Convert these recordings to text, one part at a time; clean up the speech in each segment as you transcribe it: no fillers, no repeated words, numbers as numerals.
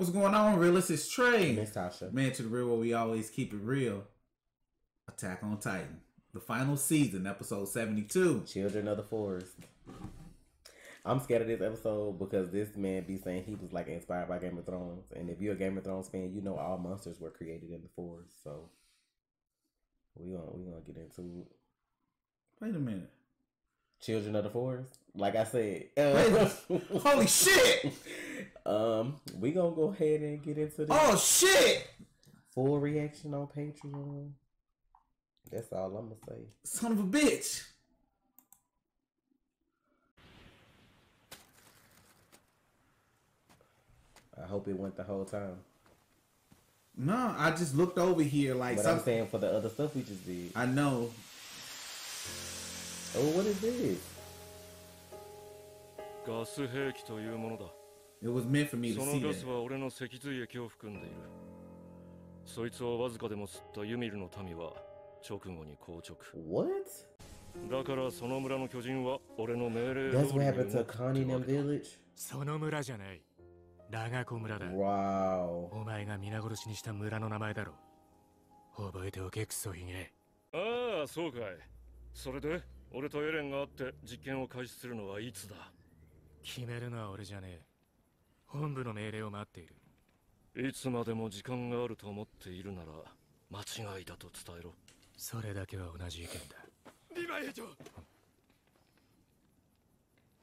What's going on, realists? It's Trey. Miss Tasha. Man to the real where we always keep it real. Attack on Titan. The final season, episode 72. Children of the Forest. I'm scared of this episode because this man be saying he was like inspired by Game of Thrones. And if you're a Game of Thrones fan, you know all monsters were created in the forest. So we gonna get into it. Wait a minute. Children of the Forest. Like I said. Holy shit! We gonna go ahead and get into this. Oh shit! Full reaction on Patreon. That's all I'm gonna say. Son of a bitch. I hope it went the whole time. No, I just looked over here like But I'm saying for the other stuff we just did. I know. Oh, what is this? It was meant for me to see that. What? That's what happened to Conningham Village? Wow. お前が皆殺しにした村の名前だろ。覚えておけクソヒゲ。ああ、そうかい。それで俺とエレンが会って実験を開始するのはいつだ。決めるのは俺じゃねえ。本部の命令を待っている。いつまでも時間があると思っているなら間違いだと伝えろ。それだけは同じ意見だ。リヴァイ兵長。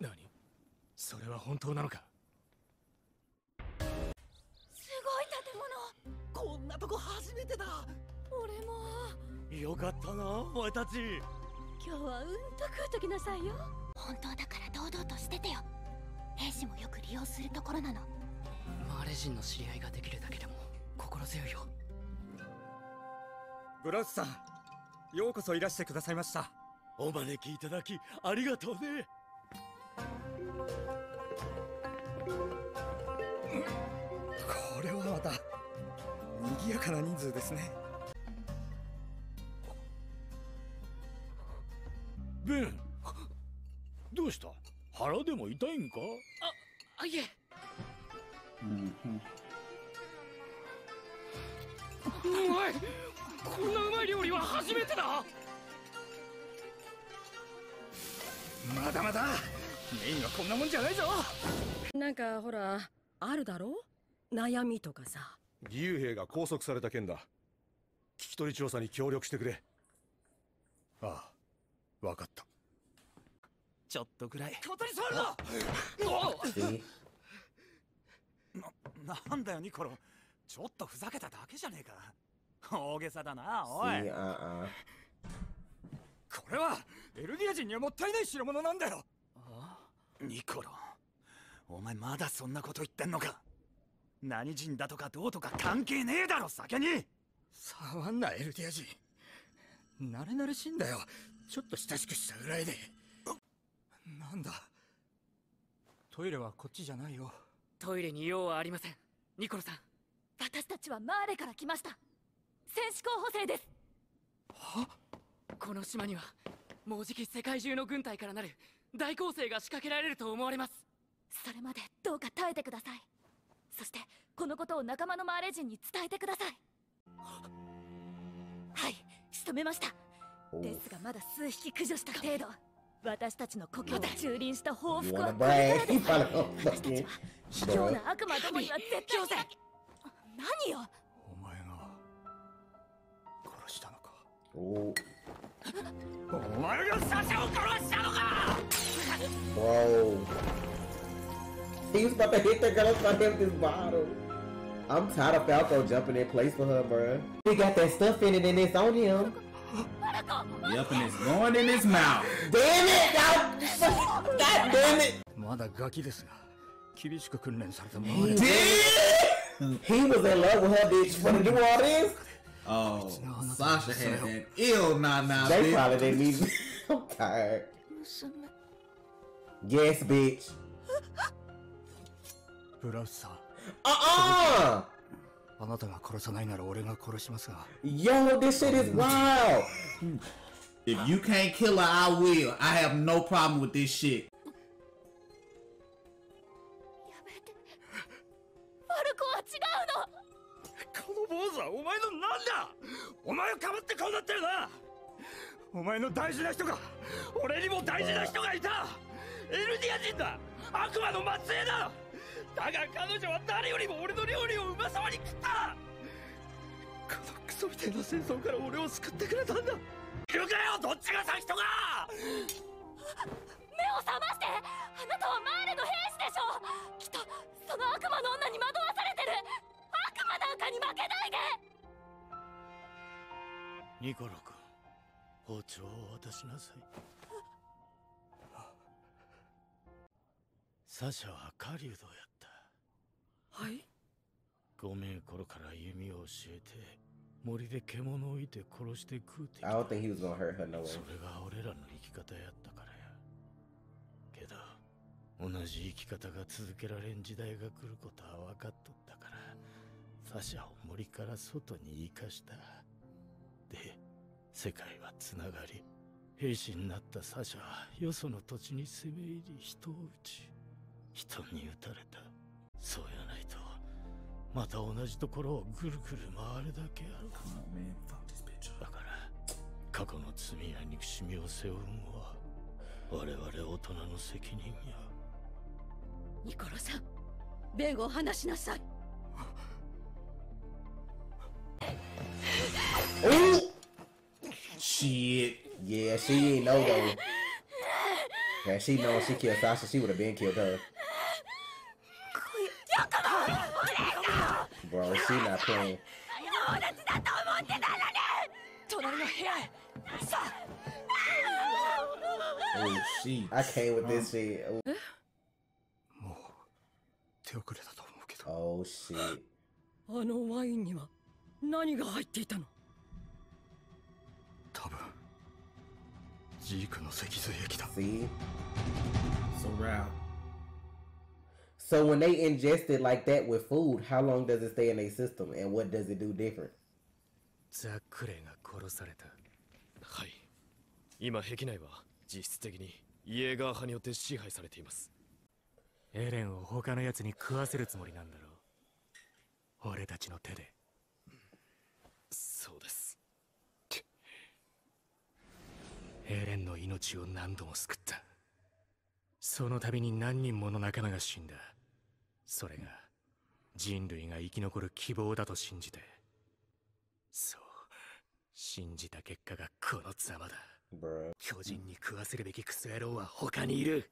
何？それは本当なのか？こんなとこ初めてだ。俺も。よかったな、お前たち。今日はうんと食うときなさいよ。本当だから堂々としててよ。兵士もよく利用するところなの。マーレ人の知り合いができるだけでも心強いよ。ブラウスさん、ようこそいらしてくださいました。お招きいただきありがとうね。これはまた賑やかな人数ですね。ベン、どうした？腹でも痛いんか？いえ。お前、こんなうまい料理は初めてだ。まだまだメインはこんなもんじゃないぞ。なんかほらあるだろ？悩みとかさ。義勇兵が拘束された件だ。聞き取り調査に協力してくれ。ああ、わかった。ちょっとくらい小鳥触るぞ。なんだよニコロ、ちょっとふざけただけじゃねえか。大げさだな、おい。これはエルディア人にはもったいない代物なんだよ。ニコロ、お前まだそんなこと言ってんのか。何人だとかどうとか関係ねえだろ、酒に。触んな、エルディア人。慣れ慣れしいんだよ。ちょっと親しくしたぐらいで。なんだ、トイレはこっちじゃないよ。トイレに用はありません。ニコロさん、私たちはマーレから来ました。戦士候補生です。は？この島にはもうじき世界中の軍隊からなる大攻勢が仕掛けられると思われます。それまでどうか耐えてください。そしてこのことを仲間のマーレ人に伝えてください。はい、仕留めました。ですがまだ数匹駆除した程度。私たちの故郷を蹂躙した報復はこれからです。私たちは卑怯な悪魔どもには絶対に。何よ。お前が殺したのか。お前がサシャを殺したのか。Whoa. He was about to hit that girl upside with this bottle. I'm tired of Falco jumping in place for her, bruh. He got that stuff in it and it's on him. Yep, and it's going in his mouth. Damn it! God damn it! まだガキですが、厳しく訓練されたもので。He was in love with her bitch for to do all this? Oh, Sasha had that ill nah. They probably didn't even. I'm tired. Yes, bitch. ブラウスさん。あなたが殺さないなら俺が殺しますが。Yo, this shit is wild. If you can't kill her, I will. I have no problem with this shit. やめて。ファルコは違うの。この坊主はお前のなんだ。お前をかばってこうなってるな。お前の大事な人が、俺にも大事な人がいた。エルディア人だ。悪魔の末裔だ。だが彼女は誰よりも俺の料理をうまさまに食った。このクソみたいな戦争から俺を救ってくれたんだ。いるかよ、どっちが先とか。目を覚まして。あなたはマーレの兵士でしょ。きっとその悪魔の女に惑わされてる。悪魔なんかに負けないで。ニコロ君、包丁を渡しなさい。サシャは狩人やった。はい。5名頃から弓を教えて森で獣をいて殺して食うてきた。 I don't think he was gonna hurt her no way. それが俺らの生き方やったからや。けど同じ生き方が続けられん時代が来ることは分かっとったから、サシャを森から外に生かした。で世界はつながり、兵士になったサシャはよその土地に攻め入り人を撃ち、人に撃たれた。そうやないとまた同じところをぐるぐる回るだけやろ。だから過去の罪や憎しみを背負うんは我々大人の責任や。ニコロさん、弁護を話しなさい。Ooh! Shit. Yeah, she ain't know though. Yeah, she knows she killed Sasha, she would have been killed her. Bro, she not playing. 友達だと思ってたのね。隣の部屋へ。 Oh shit. I came with this shit. Ooh. もう手遅れだと思うけど。 Oh shit. あのワインには何が入っていたの？多分ジークの脊髄液だ。 See? So Ralph. So when they ingest it like that with food, how long does it stay in their system and what does it do different? ザックレイが殺された。はい。今壁内は実質的にイエーガー派によって支配されています。エレンを他のやつに食わせるつもりなんだろう。俺たちの手で。そうです。エレンの命を何度も救った。その度に何人もの仲間が死んだ。それが人類が生き残る希望だと信じて。そう、信じた結果がこのざまだ。Bruh. 巨人に食わせるべきクソ野郎は他にいる。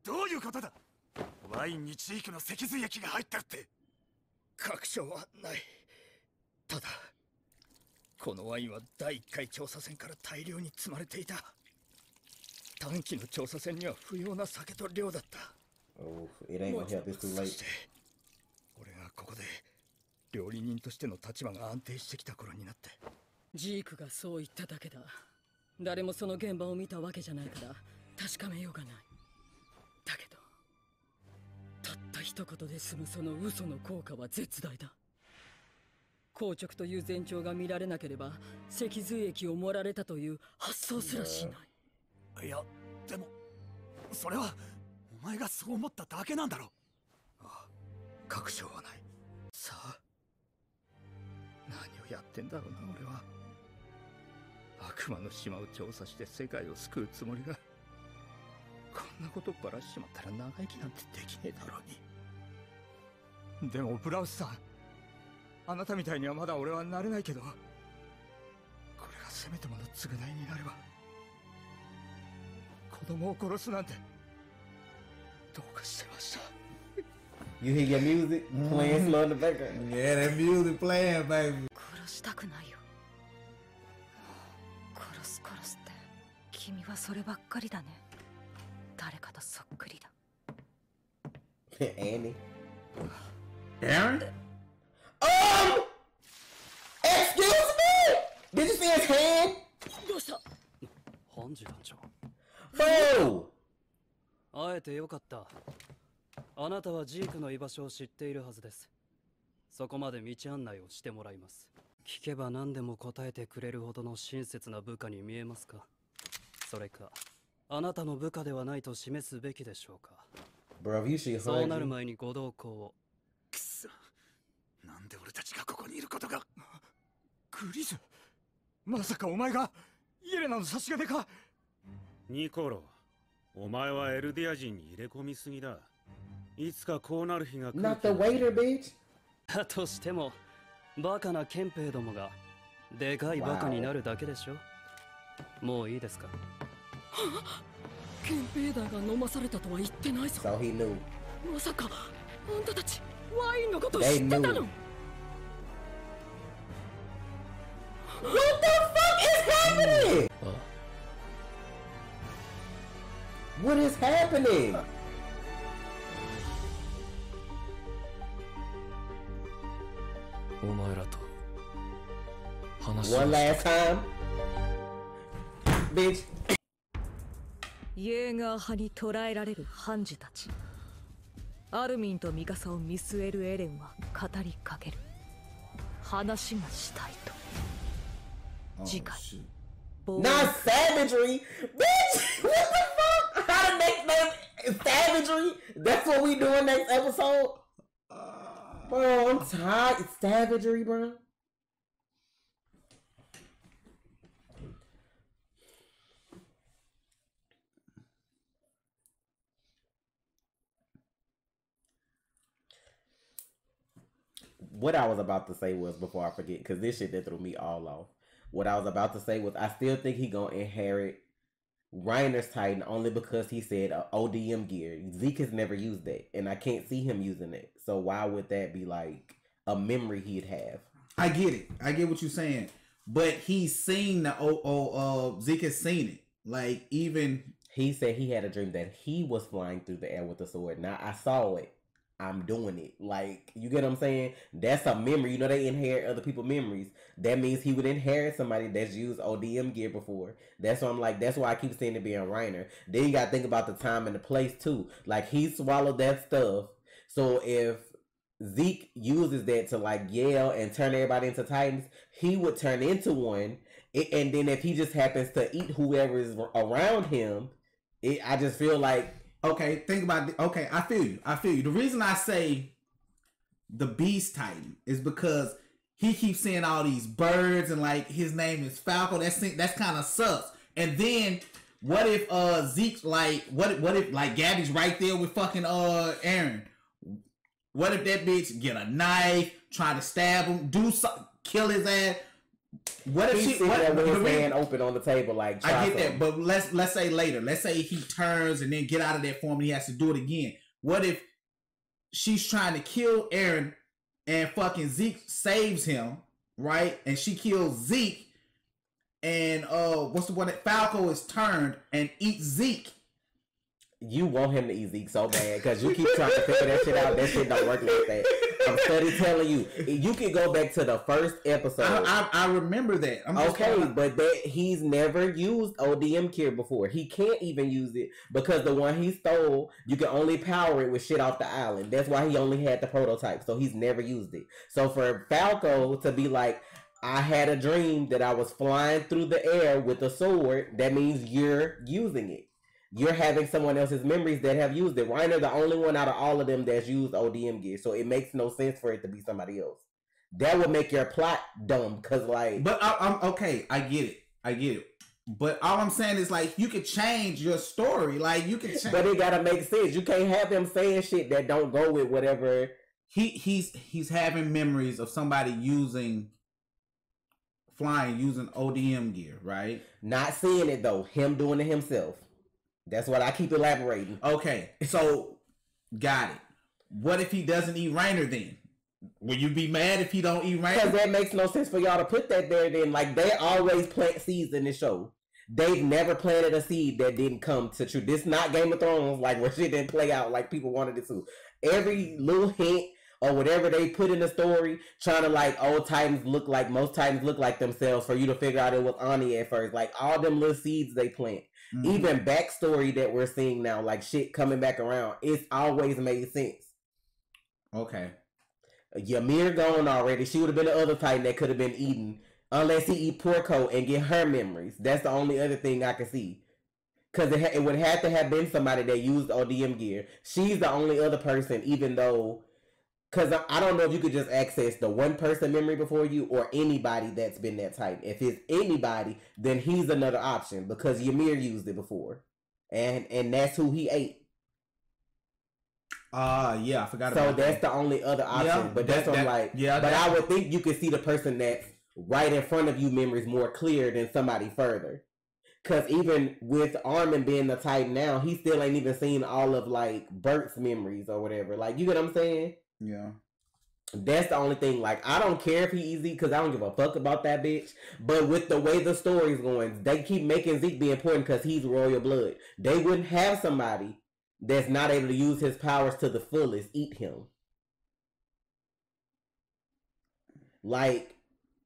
どういうことだ。ワインにジークの脊髄液が入ってるって。確証はない。ただこのワインは第1回調査船から大量に積まれていた。短期の調査船には不要な酒と量だった。 Oh, it ain't gonna help, it's too そ late. して俺がここで料理人としての立場が安定してきた頃になって。ジークがそう言っただけだ。誰もその現場を見たわけじゃないから確かめようがない。だけどたった一言で済むその嘘の効果は絶大だ。硬直という前兆が見られなければ脊髄液を盛られたという発想すらしない。いやでもそれはお前がそう思っただけなんだろう。ああ、確証はない。さあ何をやってんだろうな俺は。悪魔の島を調査して世界を救うつもりが、こんなことばらしちまったら長生きなんてできねえだろうに。でもブラウスさん、あなたみたいにはまだ俺はなれないけど、これがせめてもの償いになれば。子供を殺すなんてどうかしてました。 You hear your music playing slow in the background. Yeah, that music playing, baby. 殺したくないよ。殺すって君はそればっかりだね。誰かとそっくりだ。Annie. Aaron? Excuse me! Did you see his hand? どうした？ハンジ団長。Bro! 会えてよかった。あなたはジークの居場所を知っているはずです。そこまで道案内をしてもらいます。聞けば何でも答えてくれるほどの親切な部下に見えますか？それか、あなたの部下ではないと示すべきでしょうか。Bro, if you see そうな Hanji. る前にご同行を。くそ。なんで俺たちがここにいることが。グリズ、まさかお前がイエレナの差し金か。ニコロ、お前はエルディア人に入れ込みすぎだ。いつかこうなる日が来る。 Not the waiter, bitch. だとしても、バカな憲兵どもがでかいバカになるだけでしょ。もういいですか。憲兵団が飲まされたとは言ってないぞ。 So he knew. まさかあんたたちワインのこと知ってたの？ What the fuck is happening? What is happening? One last time, bitch. イエーガー派に捕らえられる判事たち。アルミンとミカサを見据えるエレンは語りかける。話がしたいと。次回。Not savagery, bitch. What the fuck? How the next name savagery? That's what we doing next episode. Bro, I'm tired. It's savagery, bro. What I was about to say was, before I forget, because this shit that threw me all off. What I was about to say was, I still think he gonna inherit Reiner's Titan only because he said ODM gear. Zeke has never used that, and I can't see him using it. So why would that be like a memory he'd have? I get it. I get what you're saying, but he's seen the Zeke has seen it. Like, even he said he had a dream that he was flying through the air with a sword. Now I saw it. I'm doing it. Like, you get what I'm saying? That's a memory. You know, they inherit other people's memories. That means he would inherit somebody that's used ODM gear before. That's why I'm like, that's why I keep saying it being Reiner. Then you gotta think about the time and the place too. Like, he swallowed that stuff. So if Zeke uses that to like yell and turn everybody into Titans, he would turn into one. And then if he just happens to eat whoever is around him, I just feel like, okay, think about it. Okay, I feel you. The reason I say the Beast Titan is because he keeps seeing all these birds and like his name is Falco. That's kind of sucks. And then what if Zeke's like what if like Gabby's right there with fucking Aaron? What if that bitch get a knife, try to stab him, do something, kill his ass? What if she? What with his hand open on the table, like I get that, but let's say later. Let's say he turns and then get out of that form and he has to do it again. What if she's trying to kill Aaron and fucking Zeke saves him, right? And she kills Zeke, and what's the one that Falco is turned and eats Zeke. You want him to eat Zeke so bad because you keep trying to figure that shit out. That shit don't work like that. I'm steady telling you. You can go back to the first episode. I remember that. But he's never used ODM gear before. He can't even use it because the one he stole, you can only power it with shit off the island. That's why he only had the prototype. So he's never used it. So for Falco to be like, I had a dream that I was flying through the air with a sword, that means you're using it. You're having someone else's memories that have used it. Reiner the only one out of all of them that's used ODM gear, so it makes no sense for it to be somebody else. That would make your plot dumb, cause like. But I'm okay. I get it. But all I'm saying is like you could change your story. Like you can change. But it gotta make sense. You can't have him saying shit that don't go with whatever. He's having memories of somebody using ODM gear, right? Not seeing it though. Him doing it himself. That's what I keep elaborating. Okay, so got it. What if he doesn't eat Reiner then? Will you be mad if he don't eat Reiner? Because that makes no sense for y'all to put that there then. Like, they always plant seeds in this show. They've never planted a seed that didn't come to true. This not Game of Thrones, like, where shit didn't play out like people wanted it to. Every little hint or whatever they put in the story, trying to like, most Titans look like themselves for you to figure out it was Ani at first. Like, all them little seeds they plant. Mm-hmm. Even backstory that we're seeing now, like shit coming back around, it's always made sense. Okay. Ymir gone already. She would have been the other Titan that could have been eaten. Unless he eat Porco and get her memories. That's the only other thing I can see. because it would have to have been somebody that used ODM gear. She's the only other person, even though, because I don't know if you could just access the one person memory before you or anybody that's been that Titan. If it's anybody, then he's another option because Ymir used it before, and that's who he ate. Yeah, I forgot so about that. So that's the only other option. Yeah, but that's what I'm like. Yeah, but I would think you could see the person that's right in front of you memories more clear than somebody further. Because even with Armin being the Titan now, he still ain't even seen all of like Bert's memories or whatever. Like, you get what I'm saying? Yeah. That's the only thing. Like, I don't care if he easy because I don't give a fuck about that bitch. But with the way the story's going, they keep making Zeke be important because he's royal blood. They wouldn't have somebody that's not able to use his powers to the fullest eat him. Like,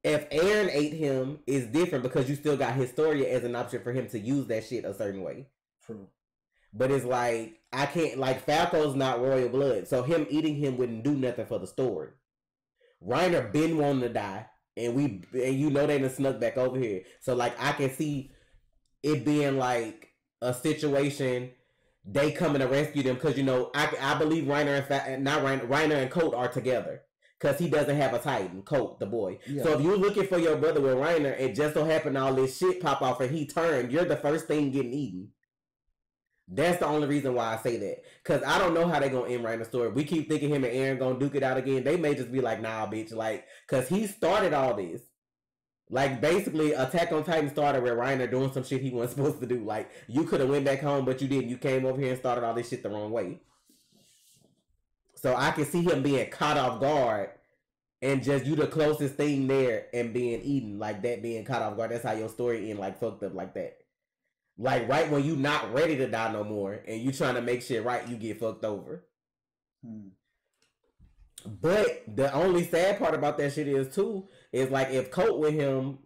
if Eren ate him, it's different because you still got Historia as an option for him to use that shit a certain way. True. But it's like, I can't, like, Falco's not royal blood, so him eating him wouldn't do nothing for the story. Reiner been wanting to die, and you know they done snuck back over here. So, like, I can see it being, like, a situation, they coming to rescue them, because, you know, I believe Reiner and Colt are together. Because he doesn't have a Titan, Colt, the boy. Yeah. So if you're looking for your brother with Reiner, it just so happened all this shit pop off and he turned, you're the first thing getting eaten. That's the only reason why I say that. Because I don't know how they're going to end Reiner's story. We keep thinking him and Eren going to duke it out again. They may just be like, nah, bitch. Like, because he started all this. Like, basically, Attack on Titan started with Reiner doing some shit he wasn't supposed to do. Like, you could have went back home, but you didn't. You came over here and started all this shit the wrong way. So I can see him being caught off guard and just you the closest thing there and being eaten, like that being caught off guard. That's how your story end, like fucked up like that. Like right when you not ready to die no more and you trying to make shit right, you get fucked over. But the only sad part about that shit is like if Colt with him,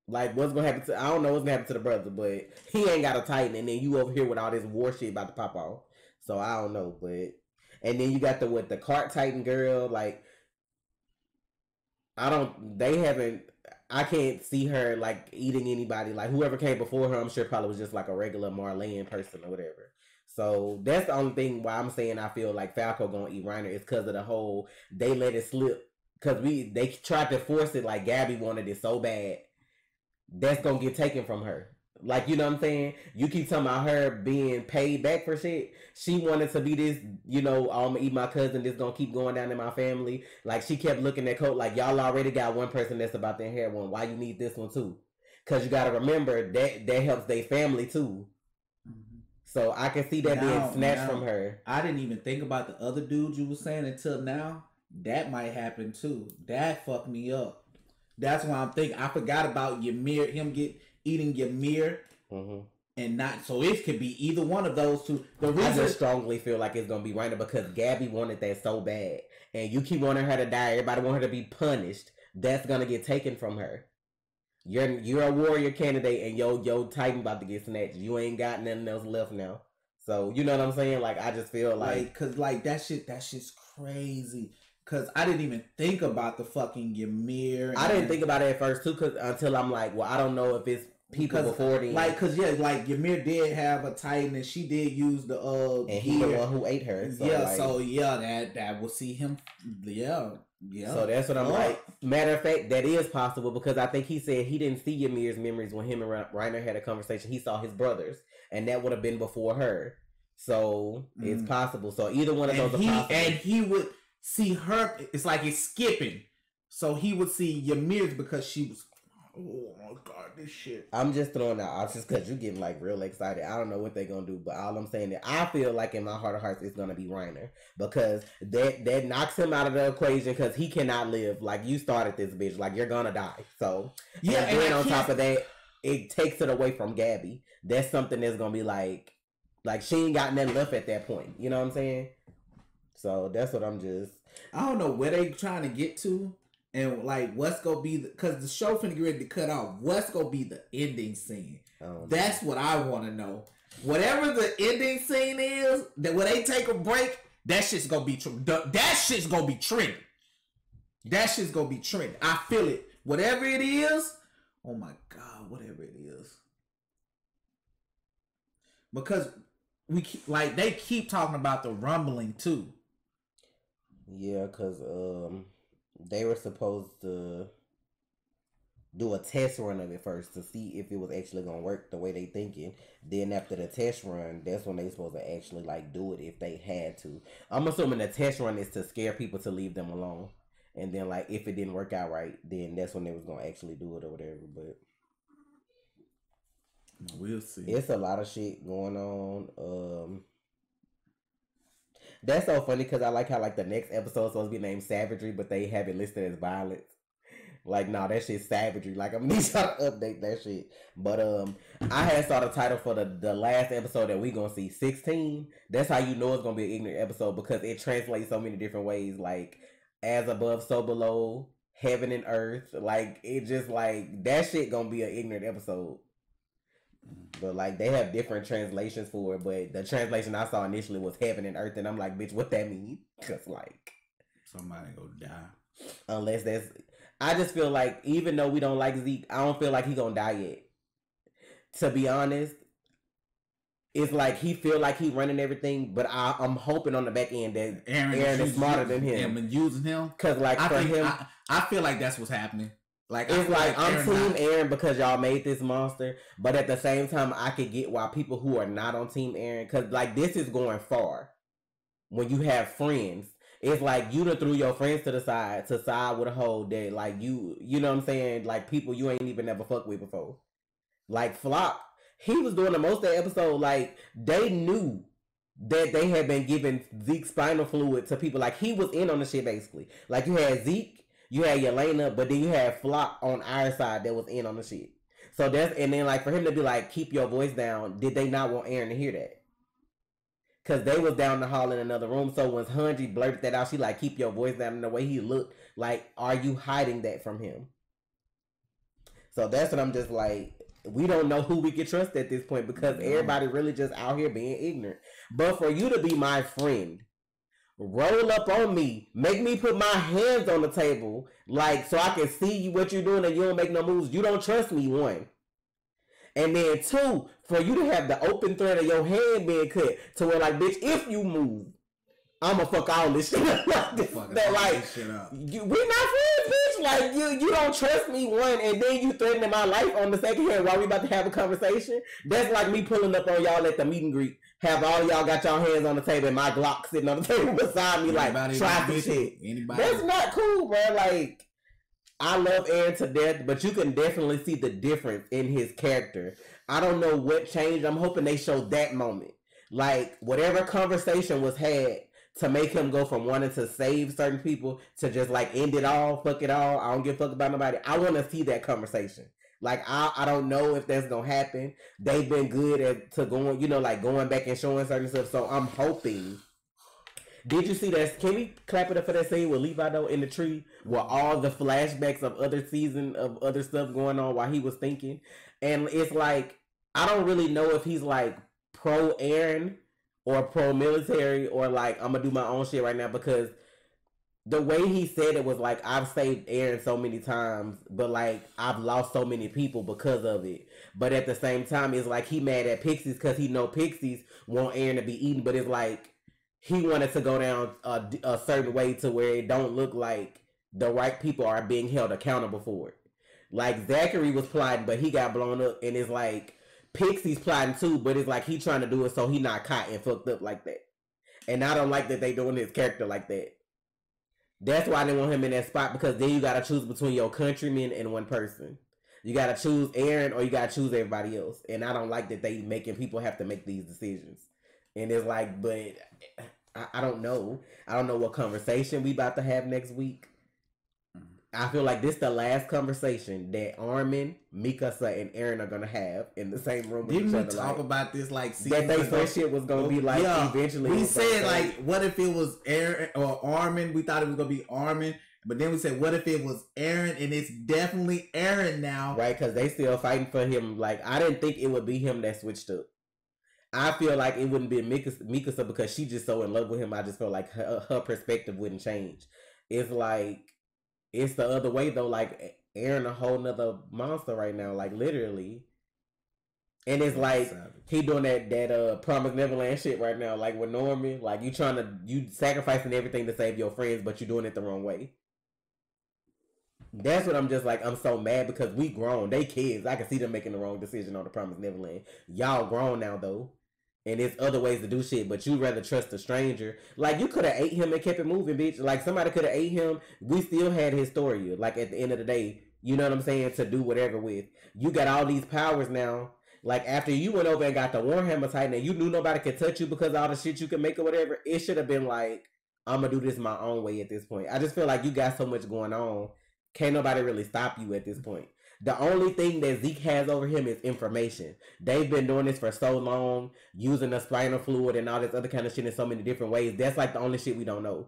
like what's gonna happen to, I don't know what's gonna happen to the brother, but he ain't got a Titan and then you over here with all this war shit about to pop off. So I don't know, but and then you got the cart Titan girl, like I can't see her like eating anybody. Like whoever came before her, I'm sure probably was just like a regular Marleyan person or whatever. So that's the only thing why I'm saying I feel like Falco gonna eat Reiner is because of the whole they let it slip because they tried to force it like Gabby wanted it so bad. That's gonna get taken from her. Like, you know what I'm saying? You keep talking about her being paid back for shit. She wanted to be this, you know, I'm gonna eat my cousin, this gonna keep going down in my family. Like, she kept looking at Colt like, y'all already got one person that's about to inherit one. Why you need this one too? Because you gotta remember, that helps their family too. Mm-hmm. So I can see that being snatched from her. I didn't even think about the other dude you were saying until now. That might happen too. That fucked me up. That's why I'm thinking. I forgot about Ymir, him eating Ymir, and not. So it could be either one of those two. The reason I just strongly feel like it's gonna be Reiner because Gabby wanted that so bad, and you keep wanting her to die. Everybody want her to be punished. That's gonna get taken from her. You're a warrior candidate, and your Titan about to get snatched. You ain't got nothing else left now. So you know what I'm saying? Like I just feel like cause like that shit's crazy. Cause I didn't even think about the fucking Ymir. I didn't think about it at first too, until I'm like, well, I don't know if it's people before then. Like, cause yeah, like Ymir did have a Titan, and she did use the and he the one who ate her. So yeah, like, so yeah, that will see him. Yeah. So that's what I'm like. Matter of fact, that is possible because I think he said he didn't see Ymir's memories when him and Reiner had a conversation. He saw his brothers, and that would have been before her. So it's possible. So either one of those are possible. And he would see her. It's like it's skipping. So he would see Ymir's because she was. Oh my god, this shit. I'm just throwing out options because you're getting like real excited. I don't know what they're gonna do, but all I'm saying that I feel like in my heart of hearts it's gonna be Reiner because that knocks him out of the equation because he cannot live. Like you started this bitch, like you're gonna die. So yeah, and then on top of that, it takes it away from Gabby. That's something that's gonna be like she ain't got nothing left at that point. You know what I'm saying? So that's what I'm just. I don't know where they trying to get to. And like, what's gonna be because the show finna get ready to cut off. What's gonna be the ending scene? That's what I want to know. Whatever the ending scene is, that when they take a break, that shit's gonna be that shit's gonna be trending. That shit's gonna be trending. I feel it. Whatever it is, oh my god, whatever it is. because they keep talking about the rumbling too. Yeah, because they were supposed to do a test run of it first to see if it was actually gonna work the way they thinking. Then after the test run, that's when they supposed to actually like do it if they had to. I'm assuming the test run is to scare people to leave them alone, and then like if it didn't work out right, then that's when they was gonna actually do it or whatever. But we'll see. It's a lot of shit going on. That's so funny because I like how like the next episode is supposed to be named Savagery, but they have it listed as violence. Like, nah, that shit's savagery. Like, I'm gonna need y'all to update that shit. But I had saw the title for the last episode that we gonna see, 16. That's how you know it's gonna be an ignorant episode because it translates so many different ways. Like, as above, so below, heaven and earth. Like, it just like that shit gonna be an ignorant episode. But like they have different translations for it, but the translation I saw initially was heaven and earth, and I'm like, bitch, what that mean? Cause like somebody gonna die. Unless that's, I just feel like even though we don't like Zeke, I don't feel like he gonna die yet. To be honest, it's like he feel like he running everything, but I'm hoping on the back end that Aaron is smarter than him and using him. Cause like I feel like that's what's happening. Like it's like I'm Team Aaron because y'all made this monster, but at the same time, I could get why people who are not on Team Aaron, because like this is going far. When you have friends, it's like you done threw your friends to the side to side with a whole day. Like you know what I'm saying? Like people you ain't even never fucked with before. Like Flop, he was doing the most of the episode. Like they knew that they had been giving Zeke spinal fluid to people. Like he was in on the shit basically. Like you had Zeke. You had Yelena, but then you had Flop on our side that was in on the shit. So that's, and then like for him to be like, keep your voice down, did they not want Aaron to hear that? Cause they was down the hall in another room. So when Hanji blurted that out, she like, keep your voice down. And the way he looked, like, are you hiding that from him? So that's what I'm just like, we don't know who we can trust at this point because everybody really just out here being ignorant. But for you to be my friend, roll up on me, make me put my hands on the table, like so I can see what you're doing and you don't make no moves. You don't trust me, one. And then two, for you to have the open thread of your hand being cut to where like, bitch, if you move, I'ma fuck all this shit up. That like, we're not friends, bitch. Like you don't trust me, one, and then you threatening my life on the second hand while we about to have a conversation. That's like me pulling up on y'all at the meet and greet. Have all y'all got y'all hands on the table and my Glock sitting on the table beside me, like try some shit. That's not cool, bro. Like I love Aaron to death, but you can definitely see the difference in his character. I don't know what changed. I'm hoping they show that moment, like whatever conversation was had to make him go from wanting to save certain people to just like end it all, fuck it all. I don't give a fuck about nobody. I want to see that conversation. Like I don't know if that's gonna happen. They've been good at going, like going back and showing certain stuff. So I'm hoping. Did you see that? Can we clap it up for that scene with Levi though in the tree, with all the flashbacks of other season of other stuff going on while he was thinking? And it's like I don't really know if he's like pro Aaron or pro military or like I'm gonna do my own shit right now because the way he said it was like, I've saved Aaron so many times, but like I've lost so many people because of it. But at the same time, it's like he mad at Pixies because he know Pixies want Aaron to be eaten, but it's like he wanted to go down a certain way to where it don't look like the right people are being held accountable for it. Like Zachary was plotting, but he got blown up, and it's like Pixie's plotting too, but it's like he trying to do it so he not caught and fucked up like that. And I don't like that they doing his character like that. That's why they want him in that spot, because then you gotta choose between your countrymen and one person. You gotta choose Aaron or you gotta choose everybody else. And I don't like that they making people have to make these decisions. And it's like, but I don't know. I don't know what conversation we about to have next week. I feel like this the last conversation that Armin, Mikasa, and Aaron are gonna have in the same room with each other. Didn't we talk about this like that they first shit was gonna be like eventually? We said like, what if it was Aaron or Armin? We thought it was gonna be Armin, but then we said, what if it was Aaron? And it's definitely Aaron now, right? Because they still fighting for him. Like I didn't think it would be him that switched up. I feel like it wouldn't be Mikasa because she's just so in love with him. I just feel like her perspective wouldn't change. It's like. It's the other way though, like Aaron a whole nother monster right now, like literally. And it's like he doing that Promised Neverland shit right now, like with Norman. Like you sacrificing everything to save your friends, but you doing it the wrong way. That's what I'm just like. I'm so mad because we grown. They kids. I can see them making the wrong decision on the Promised Neverland. Y'all grown now though, and there's other ways to do shit. But you rather trust a stranger. Like you could have ate him and kept it moving, bitch. Like somebody could have ate him. We still had Historia. Like at the end of the day, you know what I'm saying? To do whatever with. You got all these powers now. Like after you went over and got the Warhammer Titan and you knew nobody could touch you because of all the shit you can make or whatever. It should have been like, I'm gonna do this my own way at this point. I just feel like you got so much going on. Can't nobody really stop you at this point. The only thing that Zeke has over him is information. They've been doing this for so long, using the spinal fluid and all this other kind of shit in so many different ways. That's like the only shit we don't know.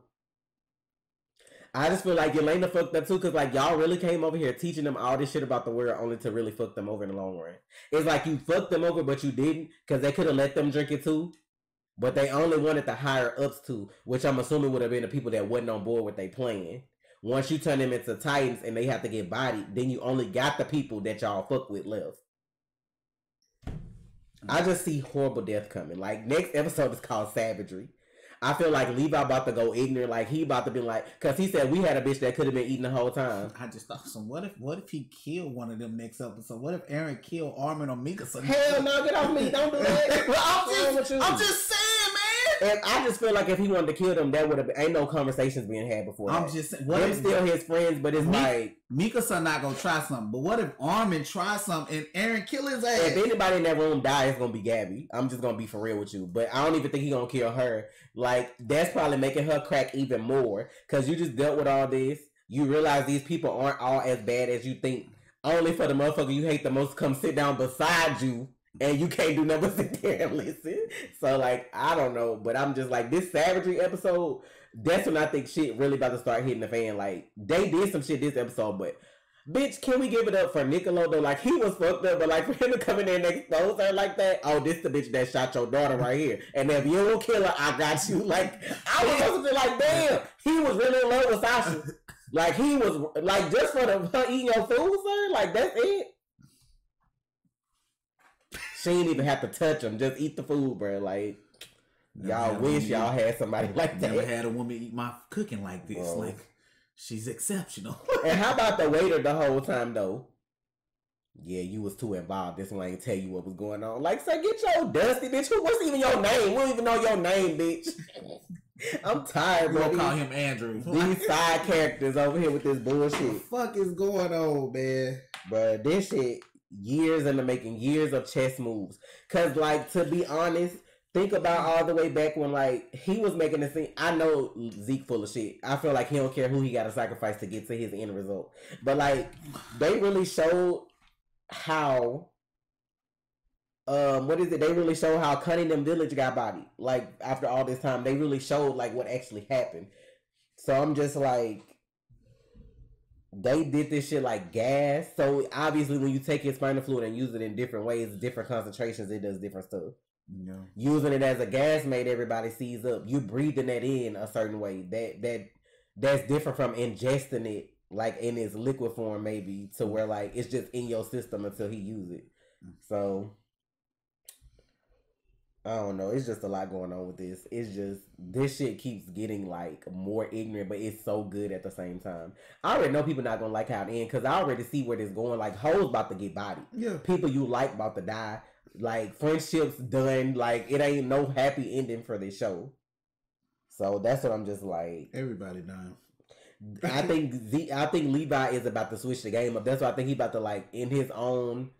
I just feel like Yelena fucked up too, because like y'all really came over here teaching them all this shit about the world only to really fuck them over in the long run. It's like you fucked them over, but you didn't, because they could have let them drink it too. But they only wanted the higher ups to, which I'm assuming would have been the people that wasn't on board with their plan. Once you turn them into Titans and they have to get bodied, then you only got the people that y'all fuck with left. I just see horrible death coming. Like, next episode is called Savagery. I feel like Levi about to go ignorant. Like, he about to be like, because he said we had a bitch that could have been eating the whole time. I just thought, so what if he killed one of them next episode? What if Eren killed Armin or Mika? Hell no, get off me. Don't do that. Well, I'm just saying, man. And I just feel like if he wanted to kill them, that would have been, ain't no conversations being had before. I'm just saying, what if still his friends, but it's like Mika-san not gonna try something. But what if Armin tries something and Eren kill his ass? If anybody in that room die, it's gonna be Gabby. I'm just gonna be for real with you. But I don't even think he gonna kill her. Like, that's probably making her crack even more, because you just dealt with all this. You realize these people aren't all as bad as you think. Only for the motherfucker you hate the most come sit down beside you, and you can't do nothing but sit there and listen. So, like, I don't know. But I'm just like, this Savagery episode, that's when I think shit really about to start hitting the fan. Like, they did some shit this episode, but bitch, can we give it up for Niccolo though? Like, he was fucked up, but like for him to come in there and expose her like that, oh, this the bitch that shot your daughter right here. And if you don't kill her, I got you. Like, I was supposed to be like, damn, he was really in love with Sasha. Like, he was like, just for her eating your food, sir. Like, that's it. She ain't even have to touch him. Just eat the food, bro. Like, y'all wish y'all had somebody like that. Never had a woman eat my cooking like this. Whoa. Like, she's exceptional. And how about the waiter the whole time, though? Yeah, you was too involved. This one ain't tell you what was going on. Like, sir, get your dusty bitch. What's even your name? We don't even know your name, bitch. I'm tired, bro. We'll call him Andrew. These side characters over here with this bullshit. What the fuck is going on, man? But this shit, years in the making, years of chess moves. Cause, like, to be honest, think about all the way back when, like, he was making the scene. I know Zeke full of shit. I feel like he don't care who he got to sacrifice to get to his end result. But, like, they really showed how, they really showed how Cunningham Village got bodied. Like, after all this time, they really showed, like, what actually happened. So I'm just like, they did this shit like gas. So, obviously, when you take your spinal fluid and use it in different ways, different concentrations, it does different stuff. Yeah. Using it as a gas made everybody seize up. You breathing that in a certain way. That's different from ingesting it like in its liquid form, maybe, to where like it's just in your system until he use it. So I don't know. It's just a lot going on with this. It's just this shit keeps getting like more ignorant, but it's so good at the same time. I already know people not gonna like how it ends because I already see where this going. Like hoes about to get bodied. Yeah. People you like about to die. Like, friendships done. Like, it ain't no happy ending for this show. So, that's what I'm just like. Everybody dying. I think Levi is about to switch the game up. That's why I think he about to, like, in his own,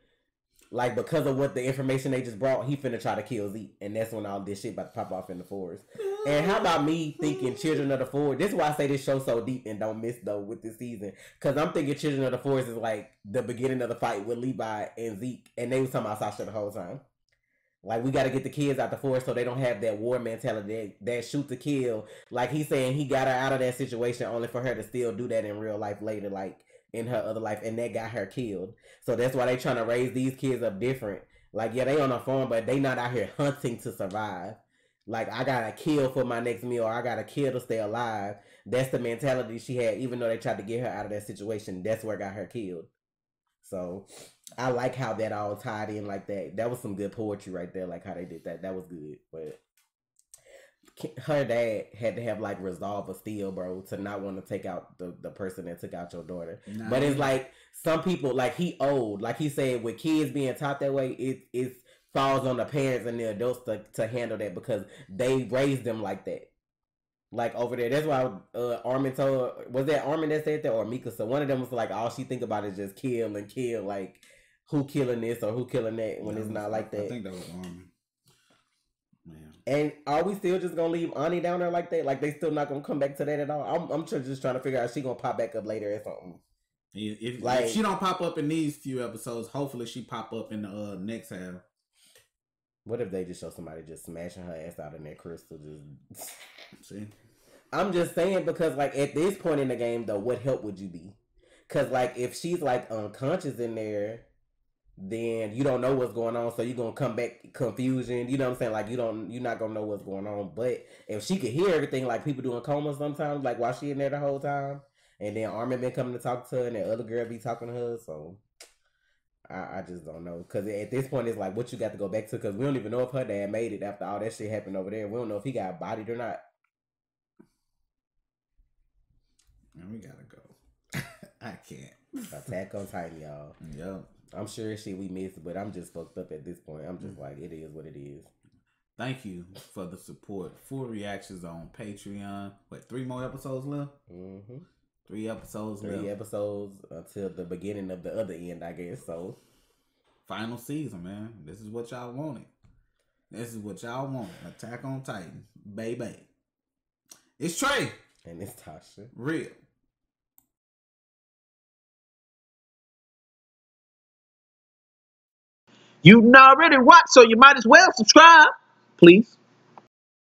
like, because of what the information they just brought, he finna try to kill Zeke. And that's when all this shit about to pop off in the forest. And how about me thinking Children of the Forest? This is why I say this show so deep and don't miss, though, with this season. Because I'm thinking Children of the Forest is, like, the beginning of the fight with Levi and Zeke. And they was talking about Sasha the whole time. Like, we got to get the kids out the forest so they don't have that war mentality, that shoot to kill. Like, he's saying he got her out of that situation only for her to still do that in real life later, like, in her other life. And that got her killed. So that's why they trying to raise these kids up different. Like, yeah, they on a farm, but they not out here hunting to survive. Like, I gotta kill for my next meal, or I gotta kill to stay alive. That's the mentality she had, even though they tried to get her out of that situation. That's where got her killed. So I like how that all tied in like that. That was some good poetry right there, like how they did that. That was good. But her dad had to have like resolve of steel, bro, to not want to take out the person that took out your daughter. Nah, but it's like some people, like he old, like he said, with kids being taught that way, it falls on the parents and the adults to handle that because they raised them like that. Like over there, that's why Armin told, was that Armin that said that or Mika? So one of them was like, all she think about is just kill and kill, like who killing this or who killing that when it's not like that. I think that was Armin. Man. And are we still just gonna leave Ani down there like that? Like they still not gonna come back to that at all? I'm just trying to figure out if she gonna pop back up later or something. If she don't pop up in these few episodes, hopefully she pop up in the next half. What if they just show somebody just smashing her ass out in that crystal? Just see. I'm just saying because like at this point in the game though, what help would you be? Because like if she's like unconscious in there, then you don't know what's going on, so you're gonna come back confusion. You know what I'm saying? Like you're not gonna know what's going on. But if she could hear everything, like people do in coma sometimes, like while she in there the whole time, and then Armin been coming to talk to her, and the other girl be talking to her, so I just don't know. Because at this point, it's like what you got to go back to, because we don't even know if her dad made it after all that shit happened over there. We don't know if he got bodied or not. Man, we gotta go. I can't. Attack on Titan, y'all. Yep. I'm sure shit we missed, but I'm just fucked up at this point. I'm just like, it is what it is. Thank you for the support. Full reactions on Patreon. What, 3 more episodes left? Mm-hmm. 3 episodes left. 3 episodes until the beginning of the other end, I guess. So, final season, man. This is what y'all wanted. This is what y'all want. Attack on Titan. Baby. It's Trey. And it's Tasha. Real. You already watch, so you might as well subscribe, please.